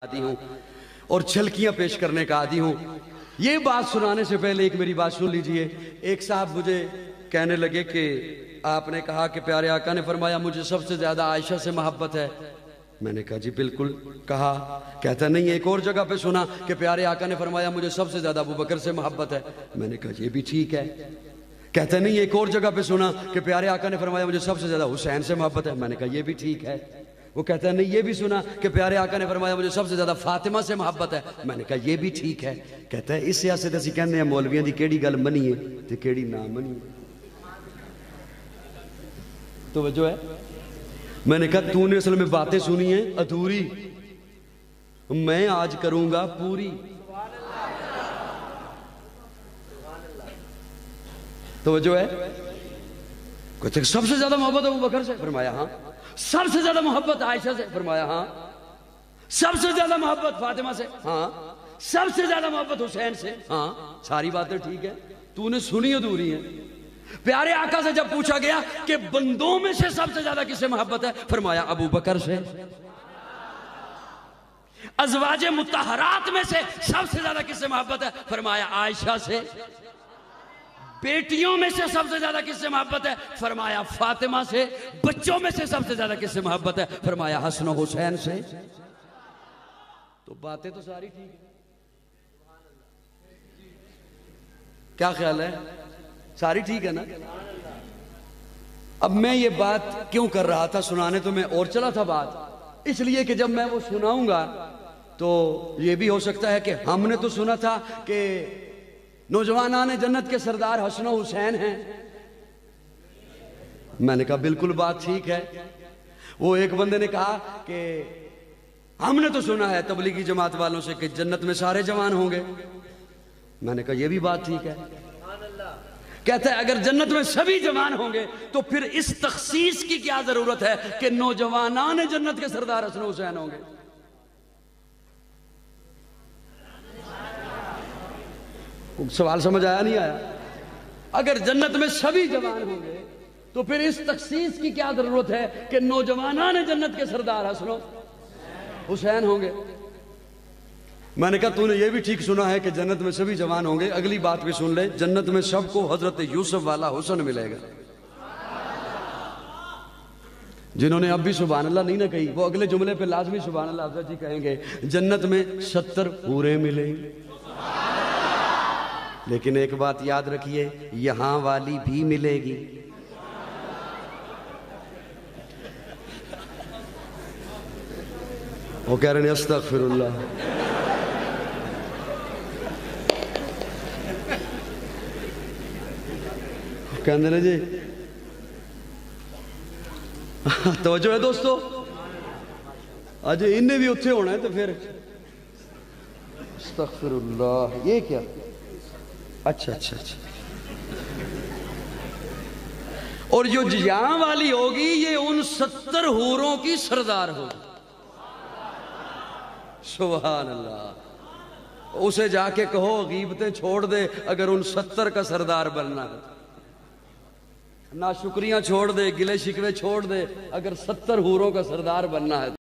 आदि हूँ और झलकियां पेश करने का आदि हूँ। ये बात सुनाने से पहले एक मेरी बात सुन लीजिए। एक साहब मुझे कहने लगे कि आपने कहा कि प्यारे आका ने फरमाया मुझे सबसे ज्यादा आयशा से मोहब्बत है। मैंने कहा जी बिल्कुल कहा। कहता नहीं, एक और जगह पे सुना कि प्यारे आका ने फरमाया मुझे सबसे ज्यादा अबू बकर से मोहब्बत है। मैंने कहा ये भी ठीक है। कहता नहीं, एक और जगह पे सुना कि प्यारे आका ने फरमाया मुझे सबसे ज्यादा हुसैन से मोहब्बत है। मैंने कहा ये भी ठीक है। वो कहता है नहीं, ये भी सुना कि प्यारे आका ने फरमाया मुझे सबसे ज्यादा फातिमा से मोहब्बत है। मैंने कहा ये भी ठीक है। कहता है इस सियासत असीं कहंदे हां मौलवियां दी केड़ी गल मनीए ते केड़ी ना मनीए। तो वजह है, मैंने कहा तूने असल में बातें सुनी है अधूरी, मैं आज करूंगा पूरी। तो वजह है, कहते सबसे ज्यादा मोहब्बत अबू बकर से। फरमाया हाँ। सबसे ज्यादा मोहब्बत आयशा से। फरमाया हाँ। सबसे ज्यादा मोहब्बत फातिमा से। हाँ। सबसे ज्यादा मोहब्बत हुसैन से। हाँ। सारी बातें ठीक है, तूने सुनी अधूरी है। प्यारे आका से जब पूछा गया कि बंदों में से सबसे ज्यादा किससे मोहब्बत है, फरमाया अबू बकर से। अज़वाजे मुत्तहरात में से सबसे ज्यादा किससे मोहब्बत है, फरमाया आयशा से। बेटियों में से सबसे ज्यादा किससे मोहब्बत है, फरमाया फातिमा से। बच्चों में से सबसे ज्यादा किससे मोहब्बत है, फरमाया हसन हुसैन से। तो बातें तो सारी ठीक है, क्या ख्याल है? सारी ठीक है ना? अब मैं ये बात क्यों कर रहा था, सुनाने तो मैं और चला था बात, इसलिए कि जब मैं वो सुनाऊंगा तो ये भी हो सकता है कि हमने तो सुना था कि नौजवानाने जन्नत के सरदार हसन हुसैन हैं। मैंने कहा बिल्कुल बात ठीक है। वो एक बंदे ने कहा कि हमने तो सुना है तबलीगी जमात वालों से कि जन्नत में सारे जवान होंगे। मैंने कहा यह भी बात ठीक है। कहता है अगर जन्नत में सभी जवान होंगे तो फिर इस तखसीस की क्या जरूरत है कि नौजवानाने जन्नत के सरदार हसन हुसैन होंगे। सवाल समझ आया नहीं आया? अगर जन्नत में सभी जवान होंगे तो फिर इस तखसीस की क्या जरूरत है कि नौजवानाने जन्नत के सरदार हसन हुसैन होंगे। मैंने कहा तूने ये भी ठीक सुना है कि जन्नत में सभी जवान होंगे। अगली बात भी सुन ले, जन्नत में सबको हजरत यूसुफ वाला हुस्न मिलेगा। जिन्होंने अब भी सुभान अल्लाह नहीं ना कही वो अगले जुमले पे लाजमी सुभान अल्लाह हजरत जी कहेंगे। जन्नत में 70 हूरें मिलेंगी, लेकिन एक बात याद रखिए, यहां वाली भी मिलेगी। वो कह रहे हैं अस्तगफिरुल्लाह। कहते हैं जी तवज्जो है दोस्तों, आज इन्हें भी उत्थे होना है तो फिर अस्तगफिरुल्लाह। ये क्या? अच्छा अच्छा अच्छा। और जो यहां वाली होगी ये उन 70 हूरों की सरदार होगी। सुभान अल्लाह। उसे जाके कहो गीबतें छोड़ दे अगर उन 70 का सरदार बनना है। ना शुक्रियां छोड़ दे, गिले शिकवे छोड़ दे अगर 70 हूरों का सरदार बनना है।